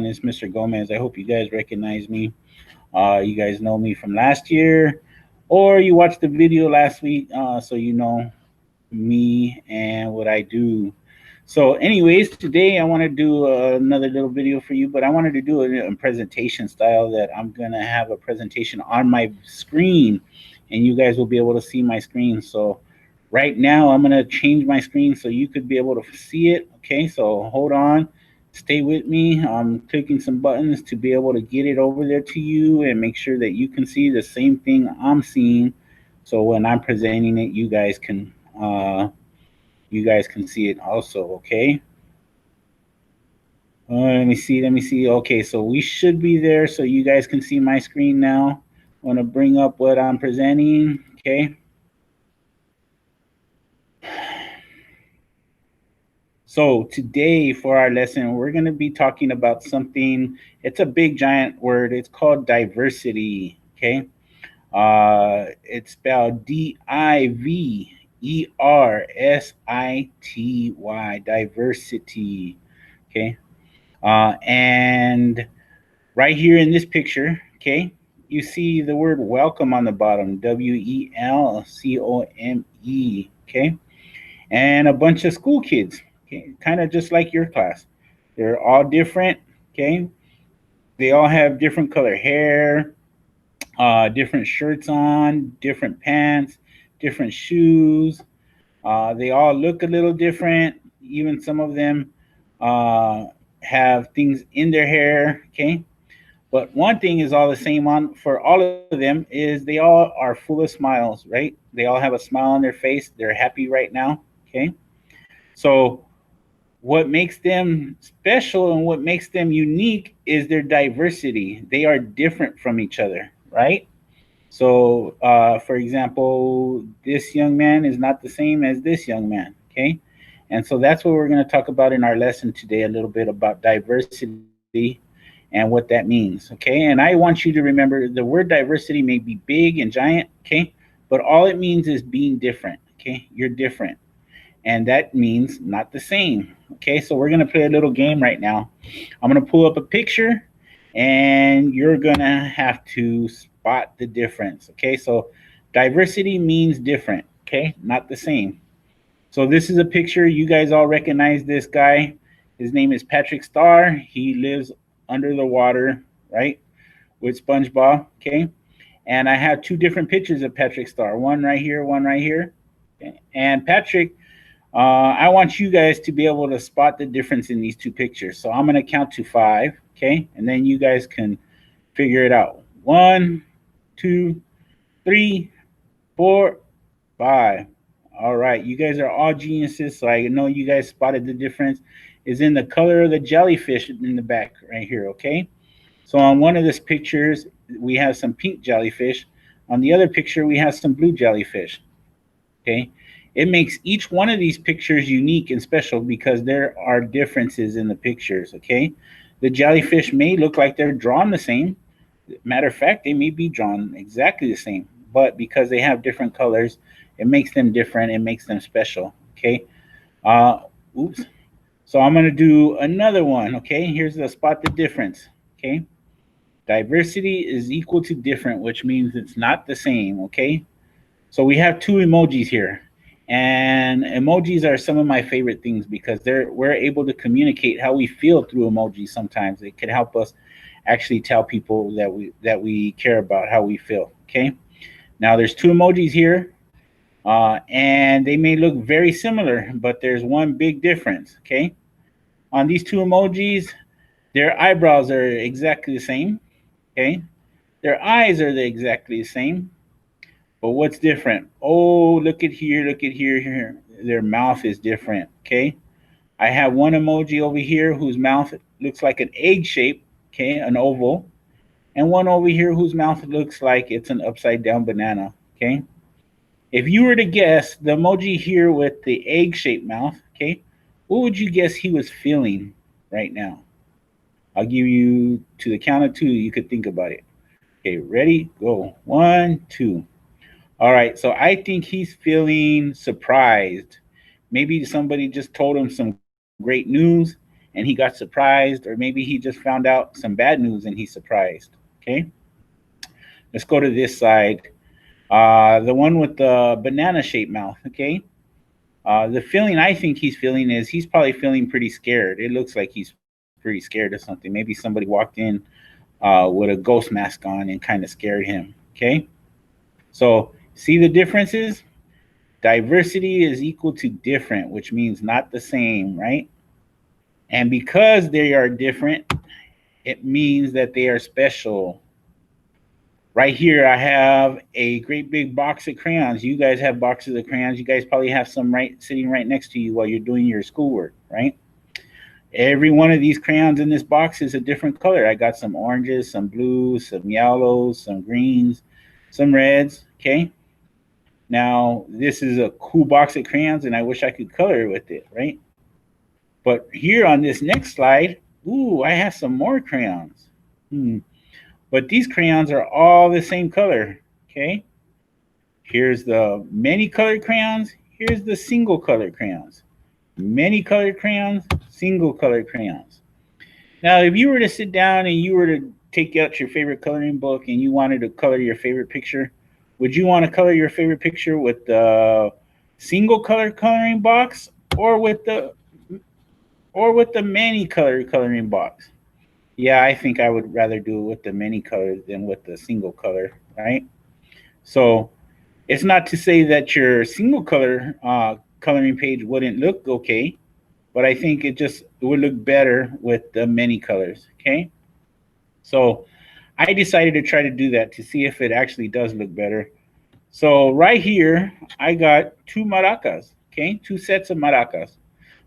It's Mr. Gomez. I hope you guys recognize me. You guys know me from last year, or you watched the video last week, so you know me and what I do. So, anyways, today I want to do another little video for you, but I wanted to do it in presentation style that I'm going to have a presentation on my screen, and you guys will be able to see my screen. So, right now I'm going to change my screen so you could be able to see it. Okay, so hold on. Stay with me. I'm clicking some buttons to be able to get it over there to you and make sure that you can see the same thing I'm seeing. So when I'm presenting it, you guys can see it also. Okay. Let me see. Let me see. Okay, so we should be there, so you guys can see my screen now. I want to bring up what I'm presenting. Okay. So today for our lesson, we're going to be talking about something. It's a big giant word. It's called diversity. Okay. It's spelled Diversity. Diversity. Okay. And right here in this picture, okay, you see the word welcome on the bottom. Welcome. Okay. And a bunch of school kids, okay, kind of just like your class. They're all different, okay? They all have different color hair, different shirts on, different pants, different shoes. They all look a little different. Even some of them uh, have things in their hair, okay? But one thing is all the same on for all of them is they all are full of smiles, right? They all have a smile on their face. They're happy right now, okay? So what makes them special and what makes them unique is their diversity. They are different from each other, right? So, for example, this young man is not the same as this young man, okay? And so that's what we're going to talk about in our lesson today, a little bit about diversity and what that means, okay? And I want you to remember the word diversity may be big and giant, okay? But all it means is being different, okay? You're different, and that means not the same. Okay, so we're gonna play a little game right now. I'm gonna pull up a picture, and you're gonna have to spot the difference. Okay, so diversity means different. Okay, not the same. So this is a picture. You guys all recognize this guy. His name is Patrick Star. He lives under the water, right, with SpongeBob. Okay, and I have two different pictures of Patrick Star. One right here, one right here. Okay. And Patrick, I want you guys to be able to spot the difference in these two pictures. So I'm going to count to 5, okay? And then you guys can figure it out. 1, 2, 3, 4, 5. All right, you guys are all geniuses, so I know you guys spotted the difference. Is in the color of the jellyfish in the back right here, okay? So on one of these pictures, we have some pink jellyfish. On the other picture, we have some blue jellyfish, okay? It makes each one of these pictures unique and special because there are differences in the pictures, okay? The jellyfish may look like they're drawn the same. Matter of fact, they may be drawn exactly the same, but because they have different colors, it makes them different, it makes them special, okay? Uh, oops. So I'm gonna do another one, okay? Here's the spot the difference, okay? Diversity is equal to different, which means it's not the same, okay? So we have two emojis here. And emojis are some of my favorite things because we're able to communicate how we feel through emojis sometimes. It can help us actually tell people that we care about how we feel. Okay. Now there's two emojis here, and they may look very similar, but there's one big difference. Okay. On these two emojis, their eyebrows are exactly the same. Okay. Their eyes are exactly the same. But what's different? Oh, look at here, look at here, here. Their mouth is different, okay? I have one emoji over here whose mouth looks like an egg shape, okay, an oval, and one over here whose mouth looks like it's an upside down banana, okay? If you were to guess the emoji here with the egg shaped mouth, okay, what would you guess he was feeling right now? I'll give you to the count of 2, you could think about it. Okay, ready? Go. 1, 2. All right, so I think he's feeling surprised. Maybe somebody just told him some great news, and and he got surprised, or maybe he just found out some bad news and he's surprised. Okay, let's go to this side. The one with the banana shaped mouth. Okay, the feeling I think he's feeling is he's probably feeling pretty scared. It looks like he's pretty scared of something. Maybe somebody walked in with a ghost mask on and kind of scared him. Okay, so see the differences? Diversity is equal to different, which means not the same, right? And because they are different, it means that they are special. Right here, I have a great big box of crayons. You guys have boxes of crayons. You guys probably have some right sitting right next to you while you're doing your schoolwork, right? Every one of these crayons in this box is a different color. I got some oranges, some blues, some yellows, some greens, some reds, okay? Now, this is a cool box of crayons, and I wish I could color with it, right? But here on this next slide, ooh, I have some more crayons. But these crayons are all the same color, okay? Here's the many colored crayons. Here's the single colored crayons. Many colored crayons, single colored crayons. Now, if you were to sit down and you were to take out your favorite coloring book and you wanted to color your favorite picture, would you want to color your favorite picture with the single color coloring box or with the many color coloring box? Yeah, I think I would rather do it with the many colors than with the single color, right? So it's not to say that your single color coloring page wouldn't look okay, but I think it would look better with the many colors, okay? So I decided to try to do that to see if it actually does look better. So right here, I got two maracas, okay? Two sets of maracas.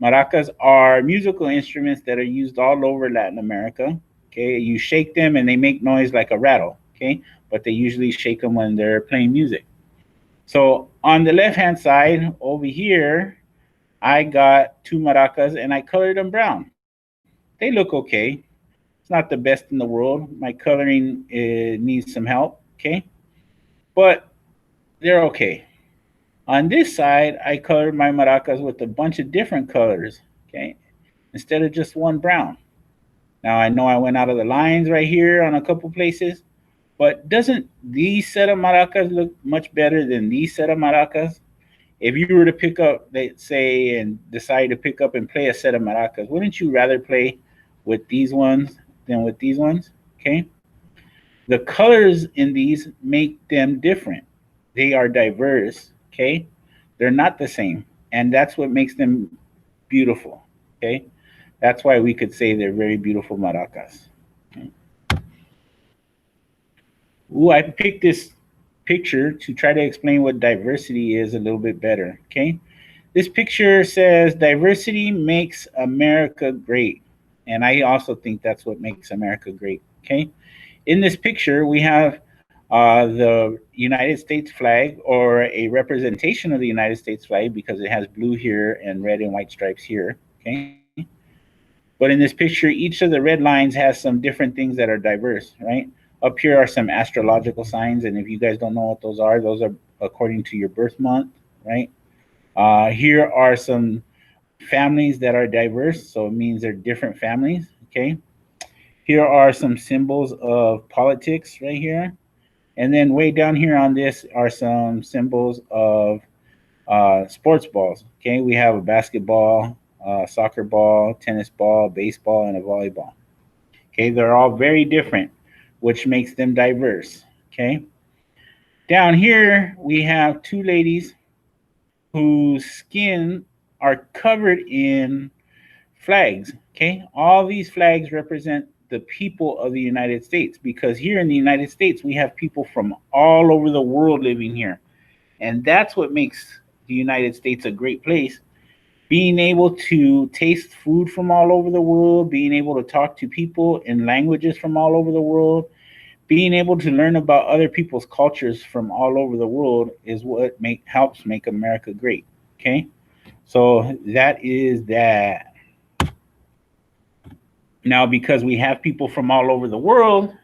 Maracas are musical instruments that are used all over Latin America. Okay, you shake them and they make noise like a rattle. Okay, but they usually shake them when they're playing music. So on the left-hand side over here, I got two maracas and I colored them brown. They look okay. It's not the best in the world. My coloring needs some help. Okay, but they're okay. On this side, I colored my maracas with a bunch of different colors. Okay, instead of just one brown. Now I know I went out of the lines right here on a couple places, but doesn't these set of maracas look much better than these set of maracas? If you were to pick up, let's say, and decide to pick up and play a set of maracas, wouldn't you rather play with these ones than with these ones? Okay. The colors in these make them different. They are diverse. Okay. They're not the same. And that's what makes them beautiful. Okay. That's why we could say they're very beautiful maracas. Okay. Ooh, I picked this picture to try to explain what diversity is a little bit better. Okay. This picture says diversity makes America great. And I also think that's what makes America great. Okay. In this picture, we have the United States flag, or a representation of the United States flag, because it has blue here and red and white stripes here. Okay. But in this picture, each of the red lines has some different things that are diverse, right? Up here are some astrological signs, and if you guys don't know what those are according to your birth month, right? Here are some families that are diverse, so it means they're different families, okay? Here are some symbols of politics right here. And then way down here on this are some symbols of sports balls. Okay, we have a basketball, soccer ball, tennis ball, baseball, and a volleyball. Okay, they're all very different, which makes them diverse. Okay, down here we have two ladies whose skin are covered in flags. Okay, all these flags represent the people of the United States, because here in the United States we have people from all over the world living here, and that's what makes the United States a great place. Being able to taste food from all over the world, being able to talk to people in languages from all over the world, being able to learn about other people's cultures from all over the world is what helps make America great. Okay, so that is that. Now, because we have people from all over the world,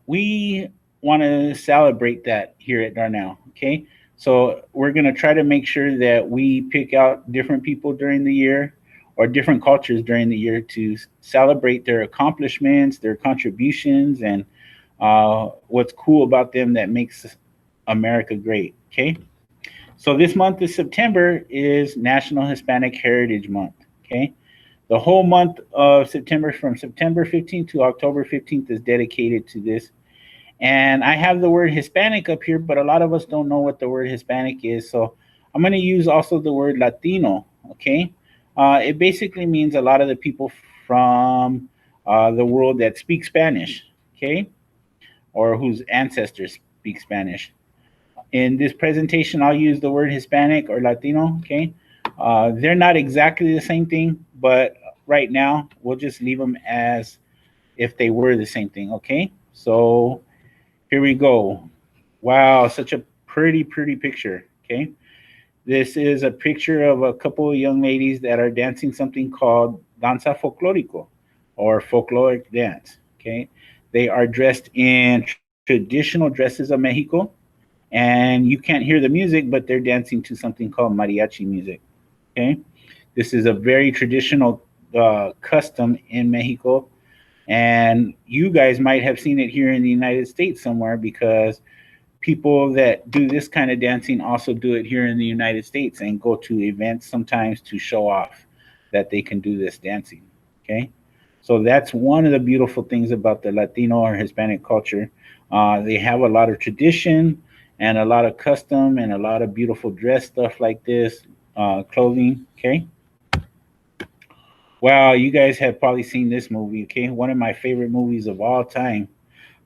we want to celebrate that here at Darnell. Okay, so we're going to try to make sure that we pick out different people during the year, or different cultures during the year to celebrate their accomplishments, their contributions, and what's cool about them that makes America great. Okay, so this month of September is National Hispanic Heritage Month. Okay, the whole month of September, from September 15th to October 15th, is dedicated to this. And I have the word Hispanic up here, but a lot of us don't know what the word Hispanic is. So I'm going to use also the word Latino. Okay. It basically means a lot of the people from the world that speak Spanish. Okay. Or whose ancestors speak Spanish. In this presentation, I'll use the word Hispanic or Latino. Okay. They're not exactly the same thing, but right now we'll just leave them as if they were the same thing. Okay. So here we go. Wow, such a pretty picture. Okay. This is a picture of a couple of young ladies that are dancing something called danza folclórico or folkloric dance. Okay. They are dressed in traditional dresses of Mexico, and you can't hear the music, but they're dancing to something called mariachi music. Okay. This is a very traditional custom in Mexico, and you guys might have seen it here in the United States somewhere because people that do this kind of dancing also do it here in the United States and go to events sometimes to show off that they can do this dancing. Okay. So that's one of the beautiful things about the Latino or Hispanic culture. They have a lot of tradition and a lot of custom and a lot of beautiful dress stuff like this, clothing. Okay. Wow, you guys have probably seen this movie. Okay. One of my favorite movies of all time.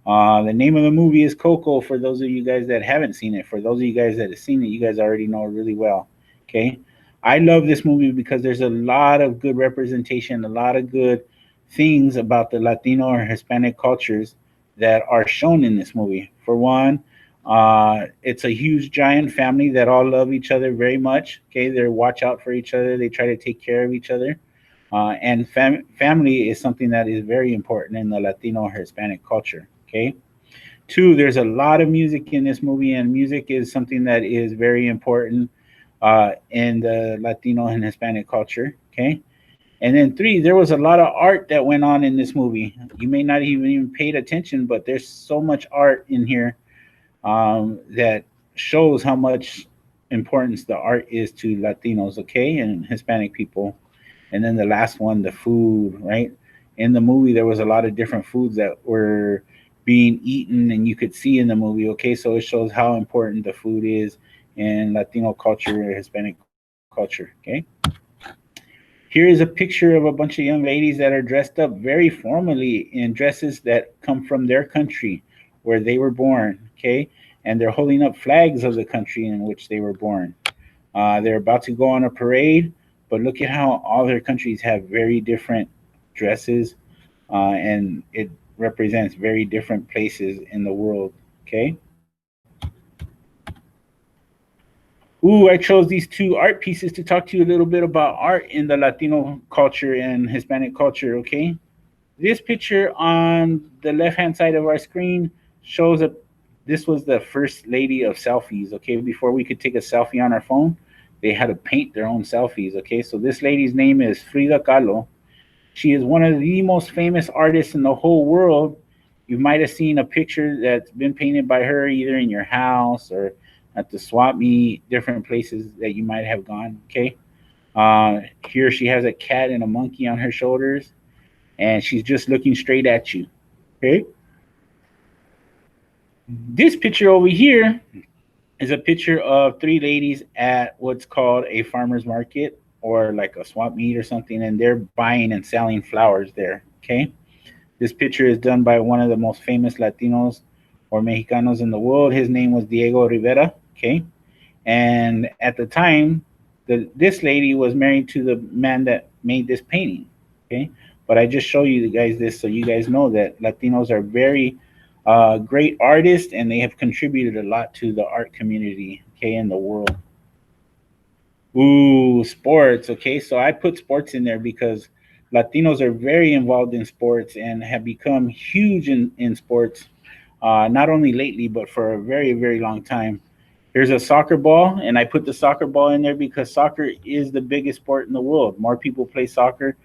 The name of the movie is Coco. For those of you guys that haven't seen it, for those of you guys that have seen it, you guys already know it really well. Okay, I love this movie because there's a lot of good representation, a lot of good things about the Latino or Hispanic cultures that are shown in this movie. For one, it's a huge giant family that all love each other very much. Okay, they watch out for each other. They try to take care of each other. And family is something that is very important in the Latino or Hispanic culture. Okay. Two, there's a lot of music in this movie, and music is something that is very important in the Latino and Hispanic culture. Okay. And then three, there was a lot of art that went on in this movie. You may not even paid attention, but there's so much art in here that shows how much importance the art is to Latinos, okay, and Hispanic people. And then the last one, the food, right? In the movie, there was a lot of different foods that were being eaten, and you could see in the movie, okay, so it shows how important the food is in Latino culture, Hispanic culture, okay? Here is a picture of a bunch of young ladies that are dressed up very formally in dresses that come from their country where they were born, okay? And they're holding up flags of the country in which they were born. They're about to go on a parade, but look at how all their countries have very different dresses, and it represents very different places in the world. Okay. Ooh, I chose these two art pieces to talk to you a little bit about art in the Latino culture and Hispanic culture. Okay. This picture on the left hand side of our screen shows a this was the first lady of selfies. Okay, before we could take a selfie on our phone, they had to paint their own selfies. Okay, so this lady's name is Frida Kahlo. She is one of the most famous artists in the whole world. You might have seen a picture that's been painted by her either in your house or at the swap meet, different places that you might have gone. Okay, here she has a cat and a monkey on her shoulders, and she's just looking straight at you. Okay, this picture over here is a picture of three ladies at what's called a farmer's market or like a swap meet or something, and they're buying and selling flowers there. Okay. This picture is done by one of the most famous Latinos or Mexicanos in the world. His name was Diego Rivera. Okay. And at the time, this lady was married to the man that made this painting. Okay. But I just show you guys this so you guys know that Latinos are very great artists, and they have contributed a lot to the art community, okay, in the world. Ooh, sports. Okay, so I put sports in there because Latinos are very involved in sports and have become huge in sports, not only lately, but for a very long time. Here's a soccer ball, and I put the soccer ball in there because soccer is the biggest sport in the world. More people play soccer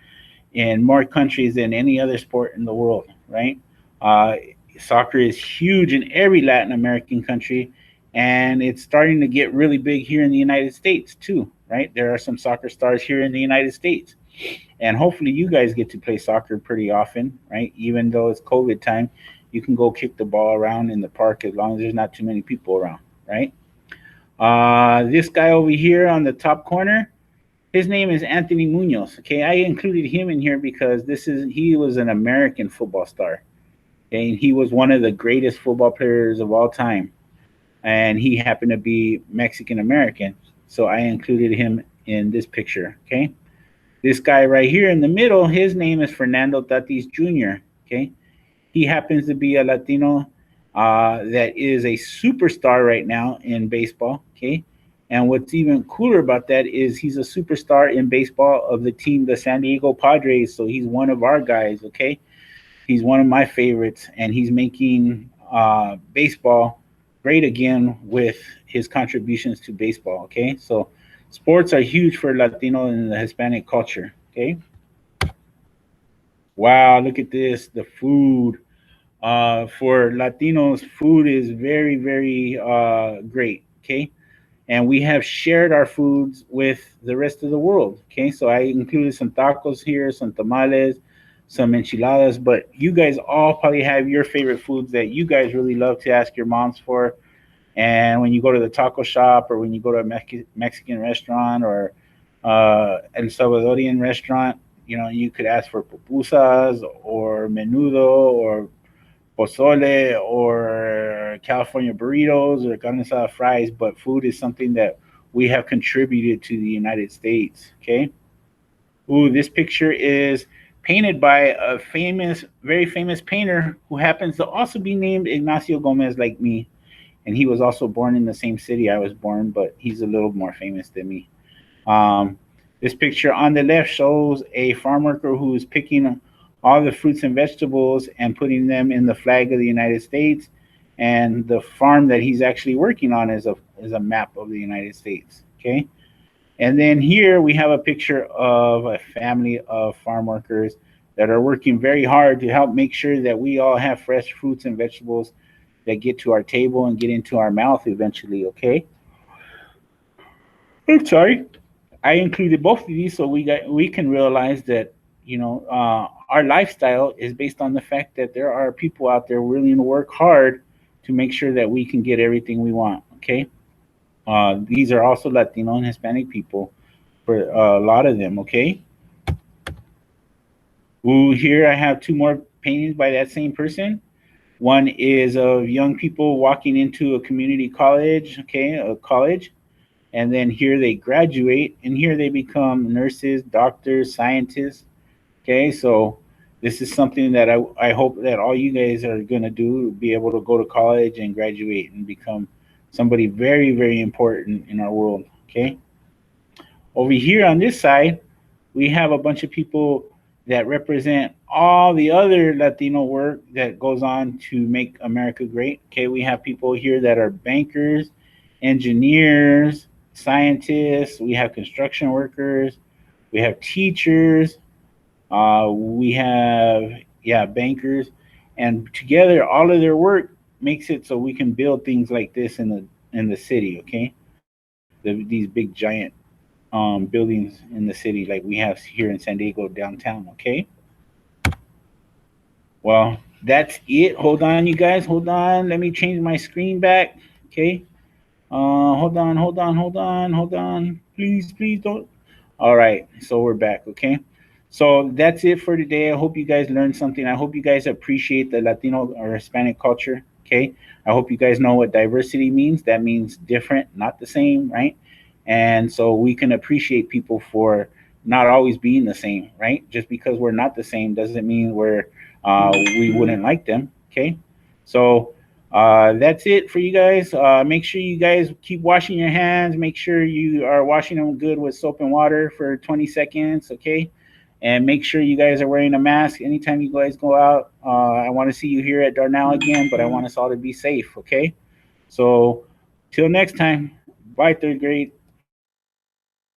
in more countries than any other sport in the world, right? Uh, Soccer is huge in every Latin American country, and it's starting to get really big here in the United States too, right? There are some soccer stars here in the United States, and hopefully you guys get to play soccer pretty often, right? Even though it's COVID time, you can go kick the ball around in the park as long as there's not too many people around, right? This guy over here on the top corner, his name is Anthony Munoz. Okay, I included him in here because he was an American football star, and he was one of the greatest football players of all time. And he happened to be Mexican American, so I included him in this picture. Okay, this guy right here in the middle, his name is Fernando Tatis Jr. Okay, he happens to be a Latino that is a superstar right now in baseball. Okay. And what's even cooler about that is he's a superstar in baseball of the team, the San Diego Padres. So he's one of our guys. Okay. He's one of my favorites, and he's making baseball great again with his contributions to baseball. Okay. So sports are huge for Latino and the Hispanic culture. Okay. Wow. Look at this. The food. For Latinos, food is very, very great. Okay. And we have shared our foods with the rest of the world. Okay. So I included some tacos here, some tamales, some enchiladas, but you guys all probably have your favorite foods that you guys really love to ask your moms for. And when you go to the taco shop or when you go to a Mexican restaurant or El Salvadorian restaurant, you could ask for pupusas or menudo or pozole or California burritos or carne asada fries, but food is something that we have contributed to the United States. Okay. Ooh, this picture is painted by a very famous painter who happens to also be named Ignacio Gomez, like me. And he was also born in the same city I was born, but he's a little more famous than me. Um, this picture on the left shows a farm worker who is picking all the fruits and vegetables and putting them in the flag of the United States. And the farm that he's actually working on is a map of the United States. Okay. And then here we have a picture of a family of farm workers that are working very hard to help make sure that we all have fresh fruits and vegetables that get to our table and get into our mouth eventually. Okay. I'm sorry. I included both of these so we can realize that our lifestyle is based on the fact that there are people out there willing to work hard to make sure that we can get everything we want. Okay, these are also Latino and Hispanic people for a lot of them. Okay. Ooh, here I have two more paintings by that same person. One is of young people walking into a community college. Okay, a college, and then here they graduate, and here they become nurses, doctors, scientists. Okay, so this is something that I hope that all you guys are going to do, be able to go to college and graduate and become somebody very, very important in our world. Okay, over here on this side, we have a bunch of people that represent all the other Latino work that goes on to make America great. Okay, we have people here that are bankers, engineers, scientists, we have construction workers, we have teachers, we have, yeah, bankers, and together all of their work makes it so we can build things like this in the city. Okay, these big giant buildings in the city like we have here in San Diego downtown. Okay, well, that's it. Hold on, you guys. Hold on. Let me change my screen back. Okay. Hold on. Please don't. All right, so we're back. Okay, so that's it for today. I hope you guys learned something. I hope you guys appreciate the Latino or Hispanic culture. Okay, I hope you guys know what diversity means. That means different, not the same, right? And so we can appreciate people for not always being the same, right? Just because we're not the same doesn't mean we wouldn't like them. Okay, so that's it for you guys. Make sure you guys keep washing your hands. Make sure you are washing them good with soap and water for 20 seconds, okay? And make sure you guys are wearing a mask anytime you guys go out. I want to see you here at Darnell again, but I want us all to be safe, okay? So Till next time, bye, third grade.